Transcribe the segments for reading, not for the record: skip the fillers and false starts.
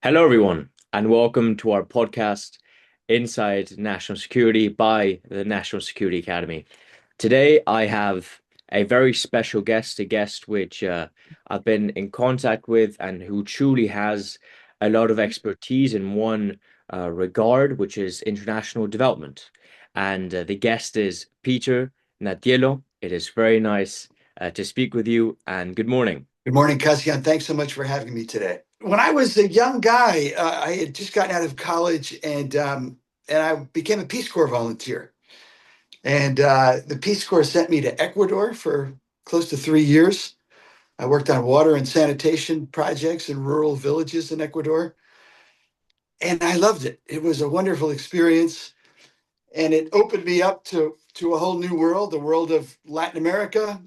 Hello, everyone, and welcome to our podcast, Inside National Security by the National Security Academy. Today, I have a very special guest, a guest which I've been in contact with and who truly has a lot of expertise in one regard, which is international development. And the guest is Peter Natiello. It is very nice to speak with you, and good morning. Good morning, Cassian. Thanks so much for having me today. When I was a young guy, I had just gotten out of college and I became a Peace Corps volunteer. And the Peace Corps sent me to Ecuador for close to 3 years. I worked on water and sanitation projects in rural villages in Ecuador, and I loved it. It was a wonderful experience, and it opened me up to a whole new world, the world of Latin America,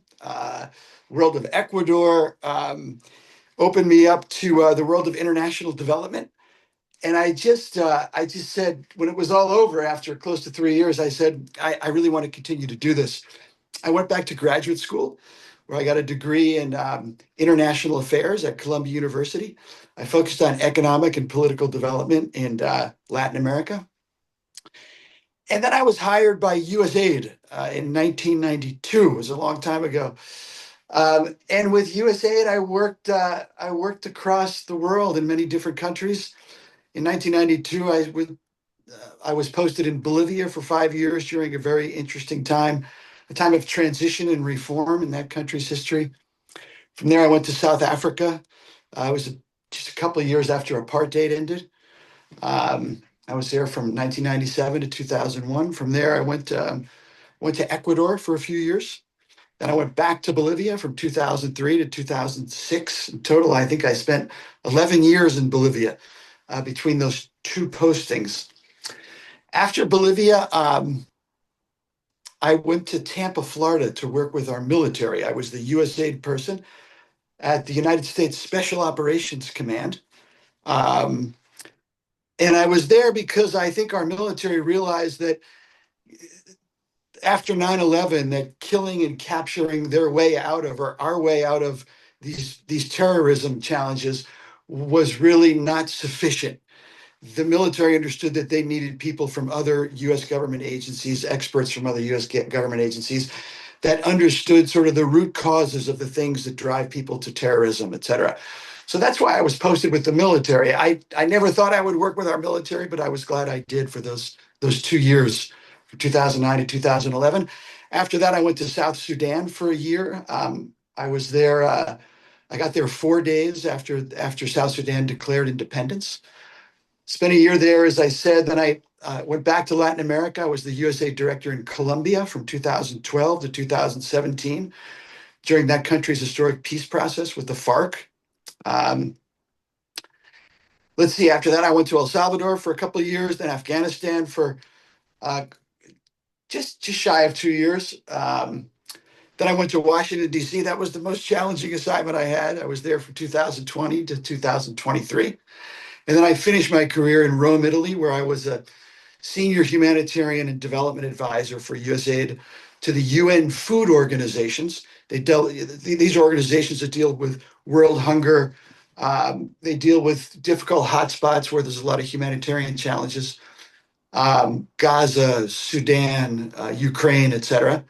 world of Ecuador. Opened me up to the world of international development. And I just said, when it was all over after close to 3 years, I said, I really want to continue to do this. I went back to graduate school where I got a degree in international affairs at Columbia University. I focused on economic and political development in Latin America. And then I was hired by USAID in 1992. It was a long time ago. And with USAID, I worked across the world in many different countries. In 1992, I was posted in Bolivia for 5 years during a very interesting time, a time of transition and reform in that country's history. From there, I went to South Africa. I was just a couple of years after apartheid ended. I was there from 1997 to 2001. From there, I went to Ecuador for a few years. Then I went back to Bolivia from 2003 to 2006. In total, I think I spent 11 years in Bolivia between those two postings. After Bolivia, I went to Tampa, Florida to work with our military. I was the USAID person at the United States Special Operations Command. Um, and I was there because I think our military realized that after 9/11, that killing and capturing their way out of, or our way out of, these terrorism challenges was really not sufficient. The military understood that they needed people from other US government agencies, experts from other US government agencies that understood sort of the root causes of the things that drive people to terrorism, et cetera. So that's why I was posted with the military. I never thought I would work with our military, but I was glad I did for those 2 years, from 2009 to 2011. After that, I went to South Sudan for a year. I was there. I got there 4 days after South Sudan declared independence. Spent a year there, as I said. Then I went back to Latin America. I was the USA director in Colombia from 2012 to 2017 during that country's historic peace process with the FARC. Um, let's see, after that, I went to El Salvador for a couple of years, then Afghanistan for uh, just shy of 2 years. Then I went to Washington, D.C. That was the most challenging assignment I had. I was there from 2020 to 2023. And then I finished my career in Rome, Italy, where I was a senior humanitarian and development advisor for USAID to the UN food organizations. These organizations that deal with world hunger. They deal with difficult hotspots where there's a lot of humanitarian challenges. Gaza, Sudan, Ukraine, et cetera.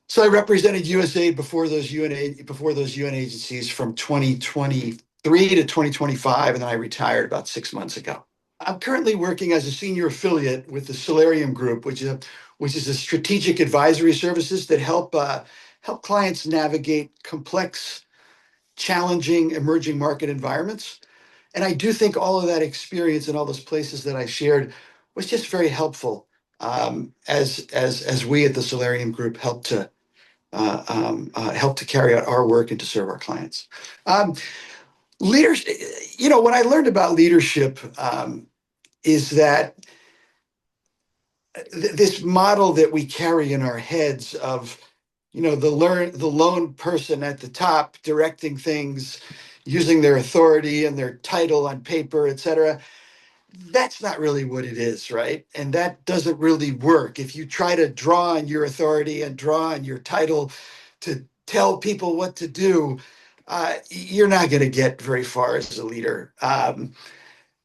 So I represented USAID before those UN agencies from 2023 to 2025, and then I retired about 6 months ago. I'm currently working as a senior affiliate with the Solarium Group, which is a strategic advisory services that help clients navigate complex, challenging, emerging market environments. And I do think all of that experience in all those places that I shared was just very helpful as we at the Solarium Group help to carry out our work and to serve our clients. Leadership, what I learned about leadership is that this model that we carry in our heads of, the lone person at the top directing things, using their authority and their title on paper, et cetera. That's not really what it is, right? And that doesn't really work. If you try to draw on your authority and draw on your title to tell people what to do, you're not going to get very far as a leader.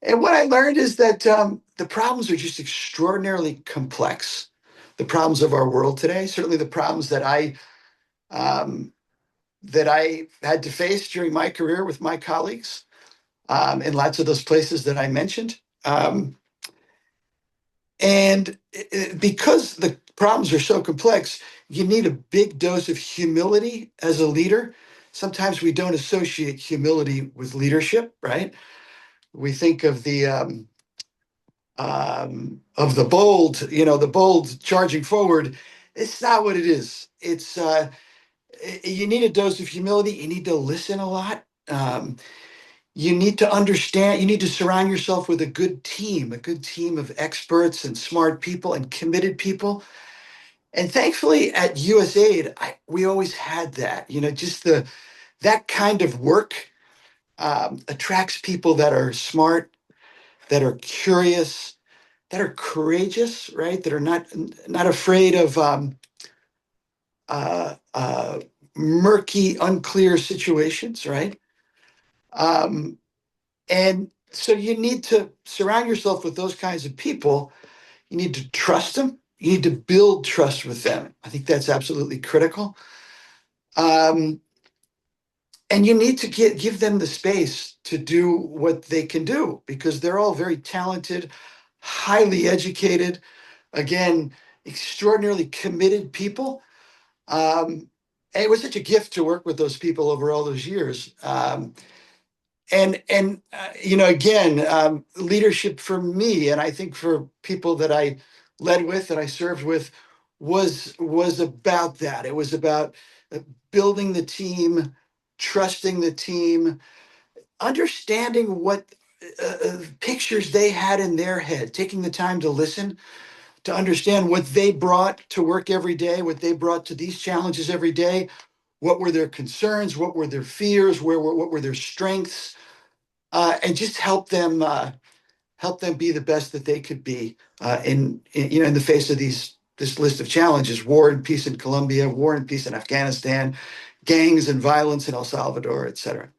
And what I learned is that the problems are just extraordinarily complex. The problems of our world today, certainly the problems um, that I had to face during my career with my colleagues in lots of those places that I mentioned. And because the problems are so complex, you need a big dose of humility as a leader. Sometimes we don't associate humility with leadership, right? We think of the bold, the bold charging forward. It's not what it is. It's you need a dose of humility. You need to listen a lot. You need to understand. You need to surround yourself with a good team of experts and smart people and committed people. And thankfully, at USAID, we always had that. Just the that kind of work attracts people that are smart, that are curious, that are courageous, right? That are not afraid of uh, uh, murky, unclear situations, right? Um, and so you need to surround yourself with those kinds of people. You need to trust them. You need to build trust with them. I think that's absolutely critical. Um, and you need to give them the space to do what they can do because they're all very talented, highly educated, again, extraordinarily committed people. And it was such a gift to work with those people over all those years. Again, leadership for me, and I think for people that I led with, that I served with, was about that. It was about building the team, trusting the team, understanding what pictures they had in their head, taking the time to listen, to understand what they brought to work every day, what they brought to these challenges every day. What were their concerns? What were their fears? What were their strengths? And just help them be the best that they could be in the face of this list of challenges: war and peace in Colombia, war and peace in Afghanistan, gangs and violence in El Salvador, et cetera.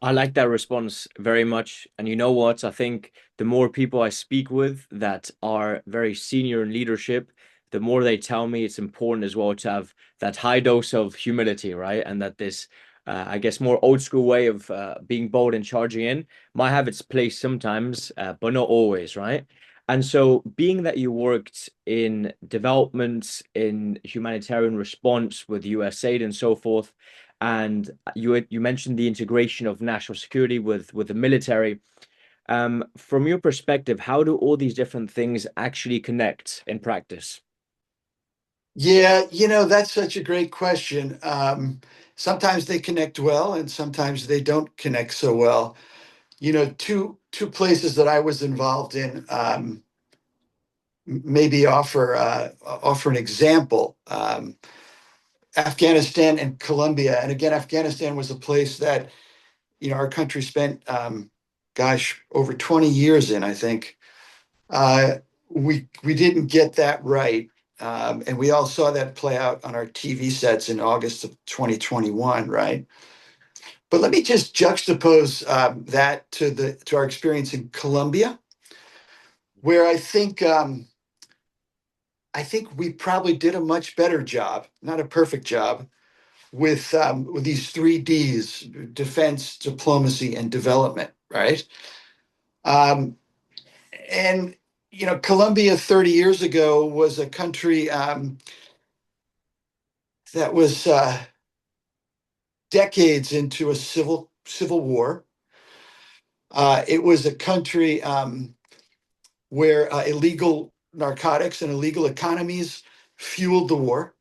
I like that response very much. And you know what? I think the more people I speak with that are very senior in leadership, the more they tell me it's important as well to have that high dose of humility, right? And that this, I guess, more old school way of being bold and charging in might have its place sometimes, but not always, right? And so, being that you worked in development, in humanitarian response with USAID and so forth, and you mentioned the integration of national security with the military. From your perspective, how do all these different things actually connect in practice? Yeah, that's such a great question. Sometimes they connect well, and sometimes they don't connect so well. Two places that I was involved in maybe offer an example. Afghanistan and Colombia, and again, Afghanistan was a place that our country spent, gosh, over 20 years in. I think uh, we didn't get that right, and we all saw that play out on our TV sets in August of 2021, right? But let me just juxtapose that to our experience in Colombia, where I think we probably did a much better job, not a perfect job, with these three Ds: defense, diplomacy, and development, right? Um, and Colombia 30 years ago was a country that was decades into a civil war. It was a country where illegal narcotics and illegal economies fueled the war.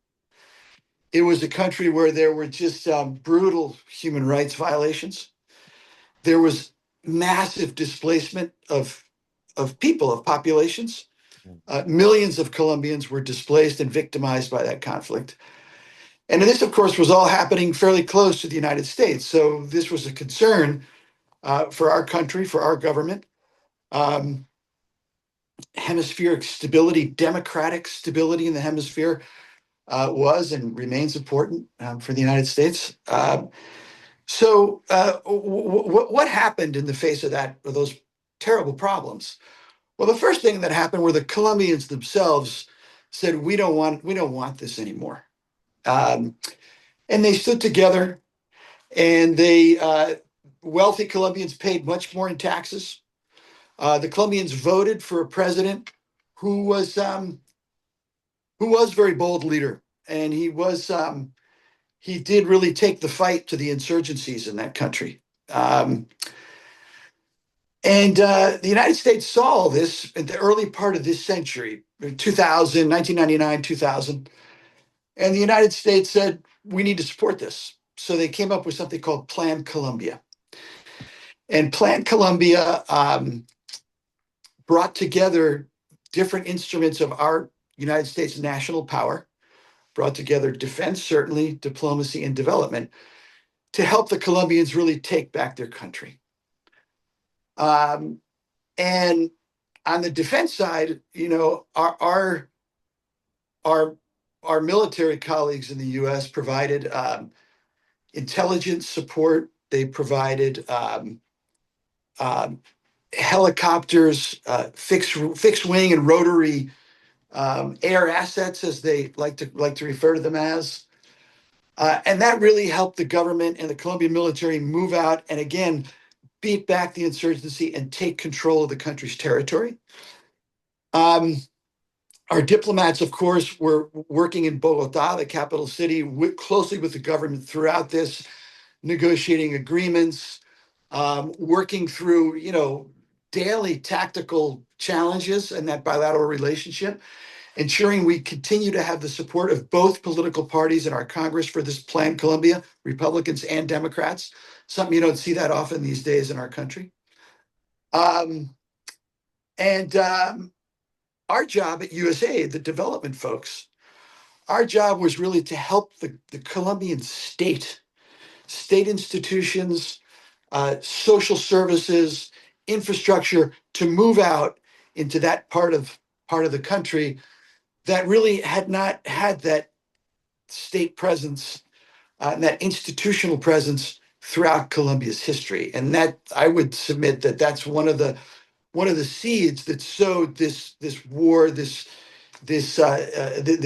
It was a country where there were just brutal human rights violations. There was massive displacement of people, of populations. Millions of Colombians were displaced and victimized by that conflict. And this, of course, was all happening fairly close to the United States. So this was a concern for our country, for our government. Um, Hemispheric stability, democratic stability in the hemisphere was and remains important for the United States. So, what happened in the face of those terrible problems? Well, the first thing that happened were the Colombians themselves said, we don't want this anymore. Um, and they stood together, and wealthy Colombians paid much more in taxes. The Colombians voted for a president who was a very bold leader, and he did really take the fight to the insurgencies in that country. Um, and the United States saw all this in the early part of this century, 2000, 1999, 2000. And the United States said, we need to support this. So they came up with something called Plan Colombia. And Plan Colombia brought together different instruments of our United States national power, brought together defense, certainly, diplomacy, and development to help the Colombians really take back their country. Um, and on the defense side, our our military colleagues in the U.S. provided intelligence support. They provided um, helicopters, fixed wing and rotary air assets, as they like to refer to them as. And that really helped the government and the Colombian military move out and again beat back the insurgency and take control of the country's territory. Um, our diplomats, of course, were working in Bogota, the capital city, closely with the government throughout this, negotiating agreements, working through, daily tactical challenges in that bilateral relationship, ensuring we continue to have the support of both political parties in our Congress for this Plan Colombia, Republicans and Democrats, something you don't see that often these days in our country. Um, and our job at USAID, the development folks, our job was really to help the Colombian state institutions, social services, infrastructure to move out into that part of the country that really had not had that state presence and that institutional presence throughout Colombia's history. And that I would submit that that's one of the seeds that sowed this war, this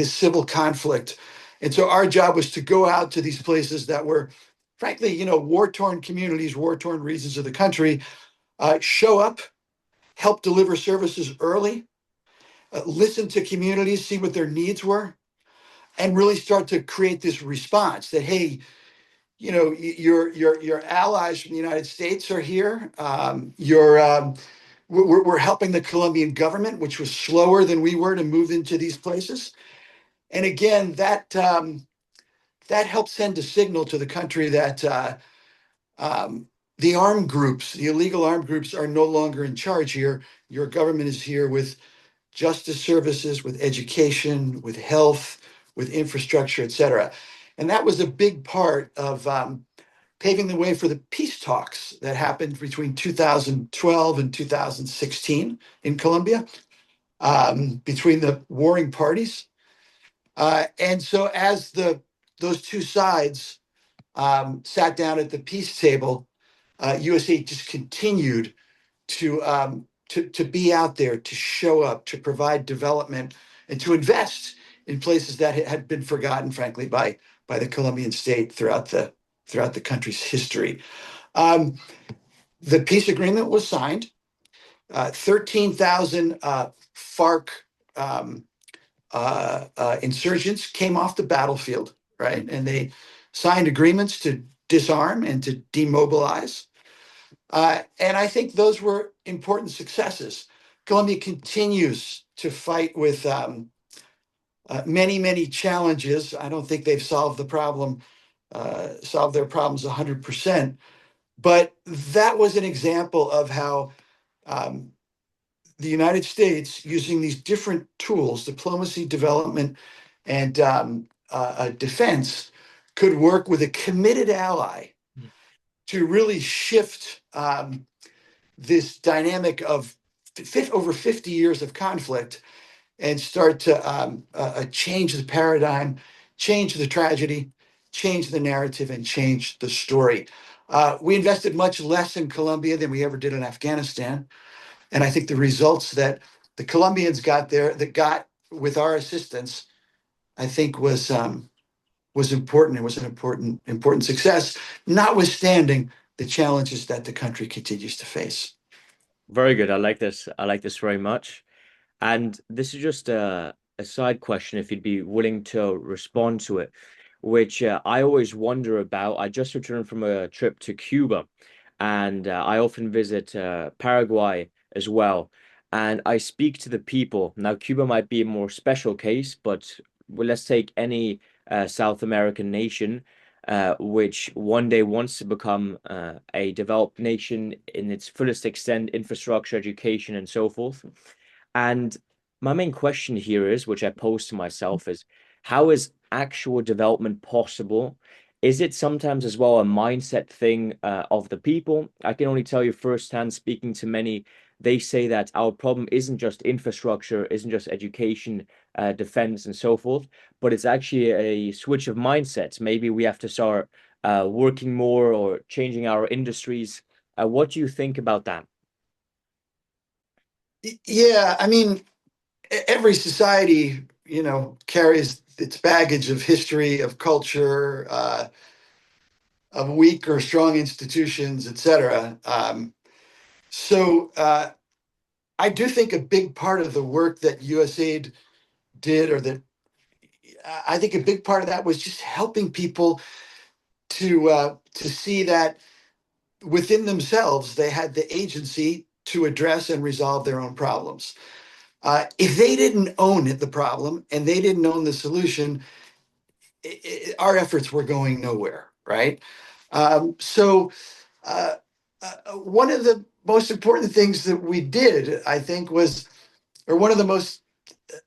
civil conflict. And so our job was to go out to these places that were, frankly, war-torn communities, war-torn regions of the country, show up, help deliver services early, listen to communities, see what their needs were, and really start to create this response that, hey, your allies from the United States are here. We're helping the Colombian government, which was slower than we were to move into these places. And again, that helps send a signal to the country that the armed groups, the illegal armed groups, are no longer in charge here. Your government is here with justice services, with education, with health, with infrastructure, et cetera. And that was a big part of paving the way for the peace talks that happened between 2012 and 2016 in Colombia, between the warring parties. And so as those two sides sat down at the peace table, USA just continued to be out there, to show up, to provide development, and to invest in places that had been forgotten, frankly, by the Colombian state throughout the country's history. Um, the peace agreement was signed. 13,000 FARC um, insurgents came off the battlefield, right? And they signed agreements to disarm and to demobilize. And I think those were important successes. Colombia continues to fight with many, many challenges. I don't think they've solved their problems 100%. But that was an example of how um, the United States, using these different tools, diplomacy, development, and defense, could work with a committed ally to really shift this dynamic of over 50 years of conflict and start to change the paradigm, change the tragedy, change the narrative, and change the story. We invested much less in Colombia than we ever did in Afghanistan. And I think the results that the Colombians got there, that got with our assistance, I think was important. It was an important success, notwithstanding the challenges that the country continues to face. Very good. I like this. I like this very much. And this is just a side question, if you'd be willing to respond to it, which I always wonder about. I just returned from a trip to Cuba, and I often visit Paraguay as well. And I speak to the people. Now, Cuba might be a more special case, but well, let's take any South American nation. Which one day wants to become a developed nation in its fullest extent, infrastructure, education, and so forth. And my main question here is, which I pose to myself, is how is actual development possible? Is it sometimes as well a mindset thing of the people? I can only tell you firsthand, speaking to many, they say that our problem isn't just infrastructure, isn't just education, defense, and so forth, but it's actually a switch of mindsets. Maybe we have to start working more or changing our industries. What do you think about that? Yeah, I mean, every society, carries its baggage of history, of culture, of weak or strong institutions, et cetera. So I do think a big part of the work that USAID did, or that I think a big part of that was just helping people to see that within themselves they had the agency to address and resolve their own problems. If they didn't own it, the problem, and they didn't own the solution, our efforts were going nowhere, right? So uh, one of the most important things that we did, I think, was, or one of the most,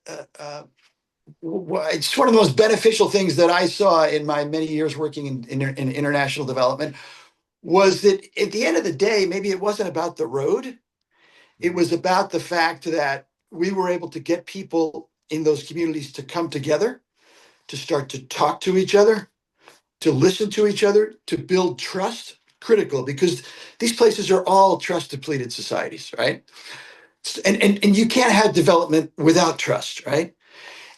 it's one of the most beneficial things that I saw in my many years working in international development, was that at the end of the day, maybe it wasn't about the road. It was about the fact that we were able to get people in those communities to come together, to start to talk to each other, to listen to each other, to build trust. Critical, because these places are all trust depleted societies, right? And you can't have development without trust, right?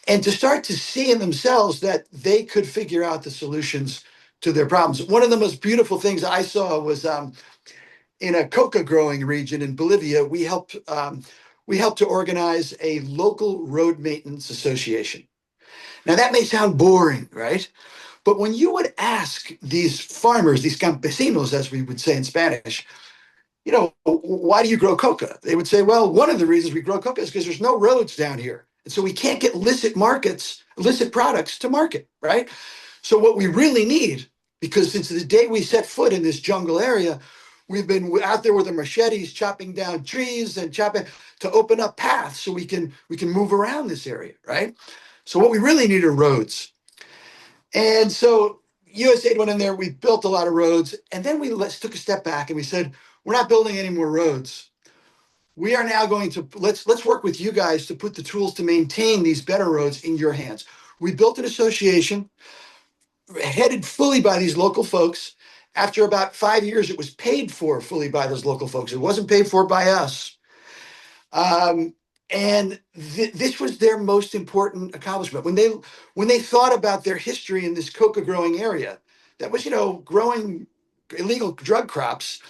And to start to see in themselves that they could figure out the solutions to their problems. One of the most beautiful things I saw was in a coca growing region in Bolivia. We helped to organize a local road maintenance association. Now that may sound boring, right? But when you would ask these farmers, these campesinos, as we would say in Spanish, why do you grow coca? They would say, well, one of the reasons we grow coca is because there's no roads down here. And so we can't get illicit products to market, right? So what we really need, because since the day we set foot in this jungle area, we've been out there with the machetes chopping down trees and chopping to open up paths so we can move around this area, right? So what we really need are roads. And so USAID went in there, we built a lot of roads, and then we took a step back and we said, we're not building any more roads. We are now going to let's work with you guys to put the tools to maintain these better roads in your hands. We built an association headed fully by these local folks. After about 5 years, it was paid for fully by those local folks. It wasn't paid for by us. Um, and this was their most important accomplishment when they thought about their history in this coca growing area that was growing illegal drug crops.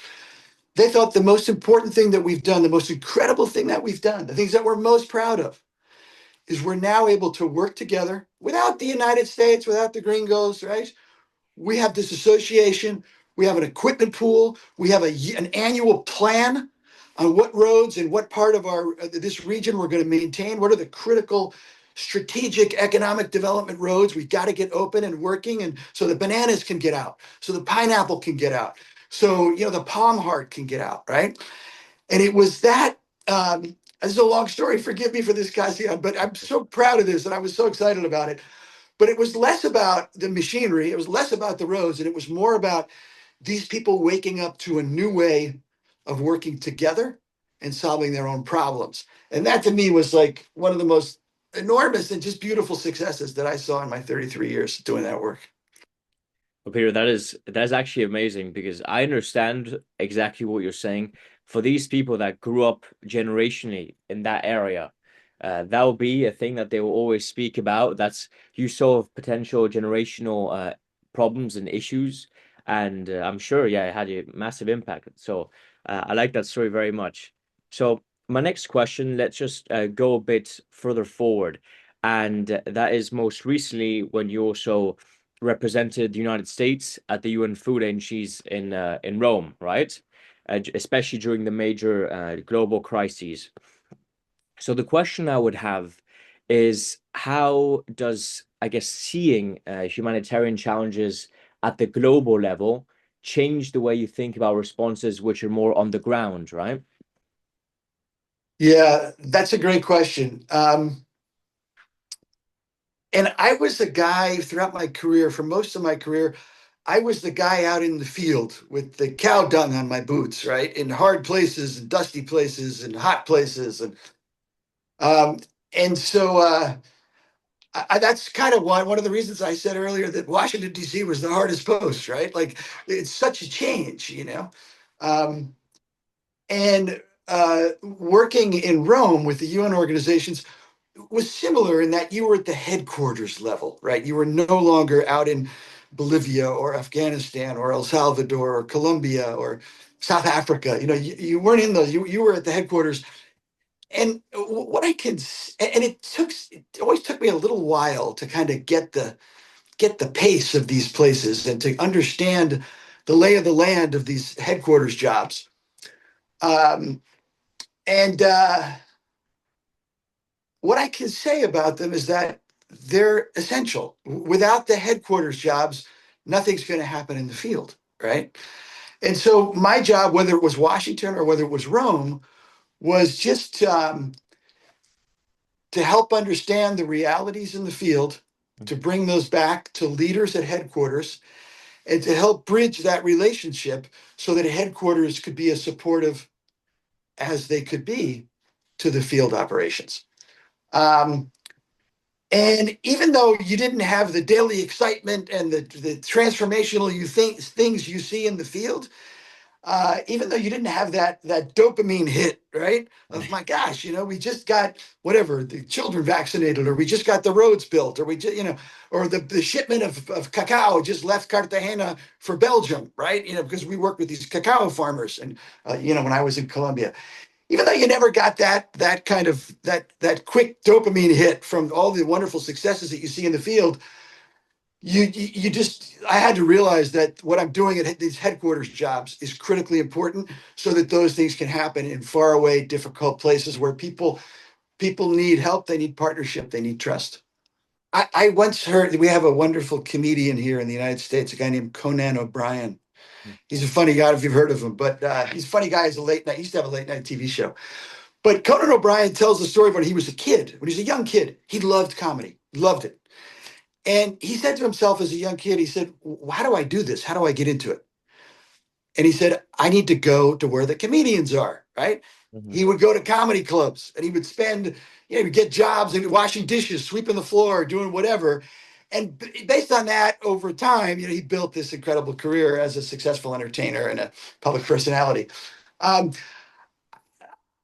They thought the most important thing that we've done, the most incredible thing that we've done, the things that we're most proud of, is we're now able to work together without the United States, without the gringos, right? We have this association, we have an equipment pool, we have an annual plan on what roads and what part of our this region we're going to maintain. What are the critical strategic economic development roads we got to get open and working, and so the bananas can get out, so the pineapple can get out, so the palm heart can get out, right? And it was that. This is a long story. Forgive me for this, Cassian, but I'm so proud of this, and I was so excited about it. But it was less about the machinery, it was less about the roads, and it was more about these people waking up to a new way of working together and solving their own problems. And that to me was like one of the most enormous and just beautiful successes that I saw in my 33 years doing that work. Well, Peter, that is actually amazing because I understand exactly what you're saying. For these people that grew up generationally in that area, that will be a thing that they will always speak about. That's you solve potential generational problems and issues, and I'm sure, yeah, it had a massive impact. So I like that story very much. So my next question, let's just go a bit further forward, and that is most recently when you also represented the United States at the UN Food Agencies in Rome, right? Especially during the major global crises. So the question I would have is how does, I guess, seeing humanitarian challenges at the global level change the way you think about responses which are more on the ground, right? Yeah, that's a great question. And I was the guy throughout my career, for most of my career, I was the guy out in the field with the cow dung on my boots, right? In hard places and dusty places and hot places. Um, and so that's kind of one of the reasons I said earlier that Washington, D.C. was the hardest post, right? Like it's such a change, you know? Um, and working in Rome with the UN organizations, was similar in that you were at the headquarters level, right? You were no longer out in Bolivia or Afghanistan or El Salvador or Colombia or South Africa. You know, you weren't in those. You were at the headquarters. And what I can, and it always took me a little while to kind of get the pace of these places and to understand the lay of the land of these headquarters jobs. Um, and What I can say about them is that they're essential. Without the headquarters jobs, nothing's going to happen in the field, right? And so my job, whether it was Washington or whether it was Rome, was just to help understand the realities in the field, to bring those back to leaders at headquarters, and to help bridge that relationship so that headquarters could be as supportive as they could be to the field operations. Um, And even though you didn't have the daily excitement and the transformational things you see in the field, even though you didn't have that dopamine hit, right? Of my gosh, you know, we just got whatever the children vaccinated, or we just got the roads built, or we just, you know, or the shipment of cacao just left Cartagena for Belgium, right? You know, because we work with these cacao farmers, and you know, when I was in Colombia, even though you never got that kind of that quick dopamine hit from all the wonderful successes that you see in the field, you just I had to realize that what I'm doing at these headquarters jobs is critically important so that those things can happen in far away, difficult places where people need help, they need partnership, they need trust. I once heard we have a wonderful comedian here in the United States, a guy named Conan O'Brien. He's a funny guy if you've heard of him, but he's a funny guy. He's a late night. He used to have a late night TV show. But Conan O'Brien tells the story of when he was a kid, when he was a young kid. He loved comedy, loved it. And he said to himself as a young kid, he said, how do I do this? How do I get into it? And he said, I need to go to where the comedians are, right? Mhm. He would go to comedy clubs and he would spend, you know, he would get jobs and washing dishes, sweeping the floor, doing whatever. And based on that, over time, you know, he built this incredible career as a successful entertainer and a public personality. Um,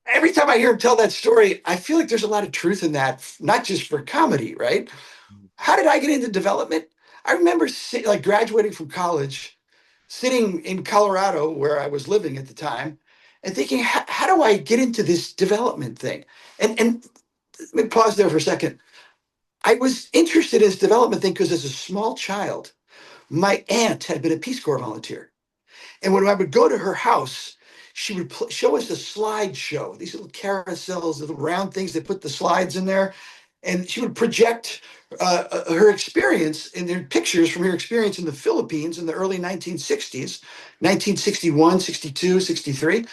every time I hear him tell that story, I feel like there's a lot of truth in that, not just for comedy, right? How did I get into development? I remember like graduating from college, sitting in Colorado where I was living at the time, and thinking, how do I get into this development thing? And let me pause there for a second. I was interested in this development thing because as a small child, my aunt had been a Peace Corps volunteer. And when I would go to her house, she would show us a slideshow, these little carousels, little round things that put the slides in there. And she would project her experience in their pictures from her experience in the Philippines in the early 1960s, 1961, 62, 63.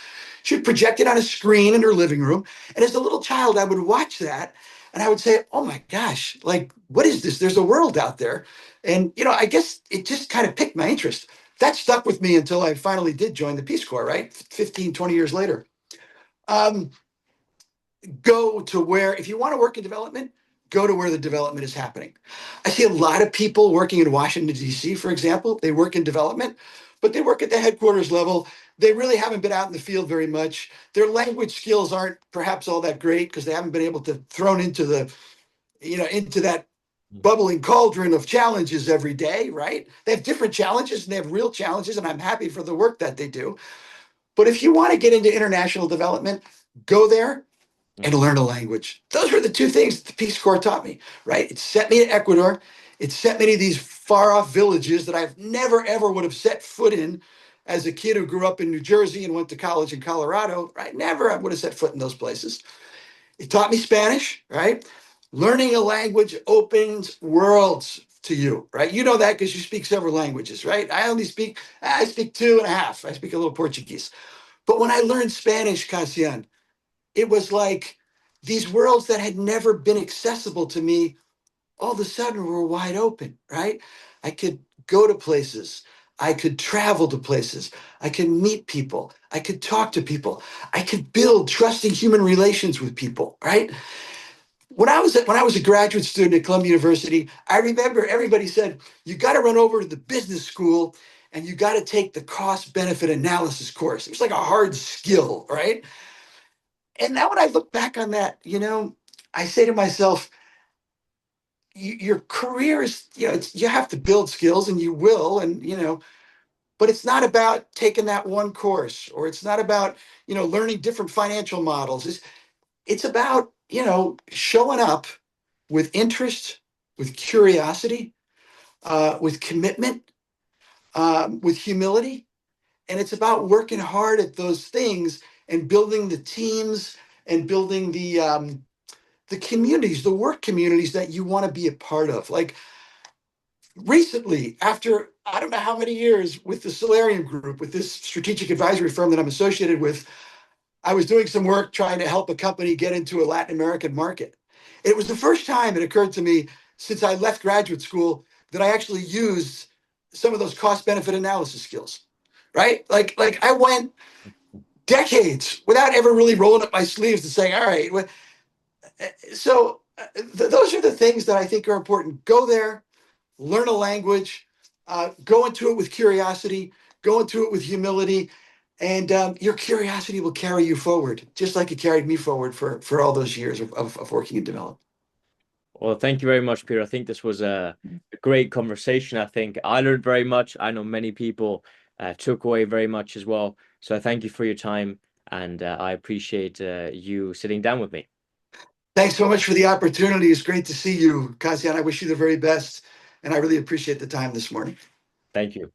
She would project it on a screen in her living room. And as a little child, I would watch that and I would say, oh my gosh, like, what is this? There's a world out there. And, you know, I guess it just kind of piqued my interest. That stuck with me until I finally did join the Peace Corps, right? 15, 20 years later. Um, Go to where, if you want to work in development, go to where the development is happening. I see a lot of people working in Washington, D.C., for example. They work in development, but they work at the headquarters level. They really haven't been out in the field very much. Their language skills aren't perhaps all that great because they haven't been able to thrown into into that bubbling cauldron of challenges every day, right? They have different challenges and they have real challenges, and I'm happy for the work that they do. But if you want to get into international development, go there and Mm. learn a language. Those were the two things the Peace Corps taught me, right? It sent me to Ecuador. It sent me to these far off villages that I've never, ever would have set foot in as a kid who grew up in New Jersey and went to college in Colorado, right? Never I would have set foot in those places. It taught me Spanish, right? Learning a language opens worlds to you, right? You know that because you speak several languages, right? I speak two and a half. I speak a little Portuguese. But when I learned Spanish, Cassian, it was like these worlds that had never been accessible to me all of a sudden were wide open, right? I could go to places. I could travel to places. I could meet people. I could talk to people. I could build trusting human relations with people, right? When I was a graduate student at Columbia University, I remember everybody said, you got to run over to the business school and you got to take the cost benefit analysis course. It was like a hard skill, right? And now when I look back on that, I say to myself, your career is, you have to build skills and you will, but it's not about taking that one course, or it's not about, learning different financial models. It's about, showing up with interest, with curiosity, with commitment, with humility. And it's about working hard at those things and building the teams and building the communities, the work communities that you want to be a part of. Like recently, after I don't know how many years with the Solarium Group, with this strategic advisory firm that I'm associated with, I was doing some work trying to help a company get into a Latin American market. It was the first time it occurred to me since I left graduate school that I actually used some of those cost benefit analysis skills, right? Like I went decades without ever really rolling up my sleeves and saying, all right, those are the things that I think are important. Go there, learn a language, go into it with curiosity, go into it with humility, and your curiosity will carry you forward, just like it carried me forward for all those years of working in development. Well, thank you very much, Peter. I think this was a great conversation. I think I learned very much. I know many people took away very much as well. So I thank you for your time, and I appreciate you sitting down with me. Thanks so much for the opportunity. It's great to see you, Kazian. I wish you the very best, and I really appreciate the time this morning. Thank you.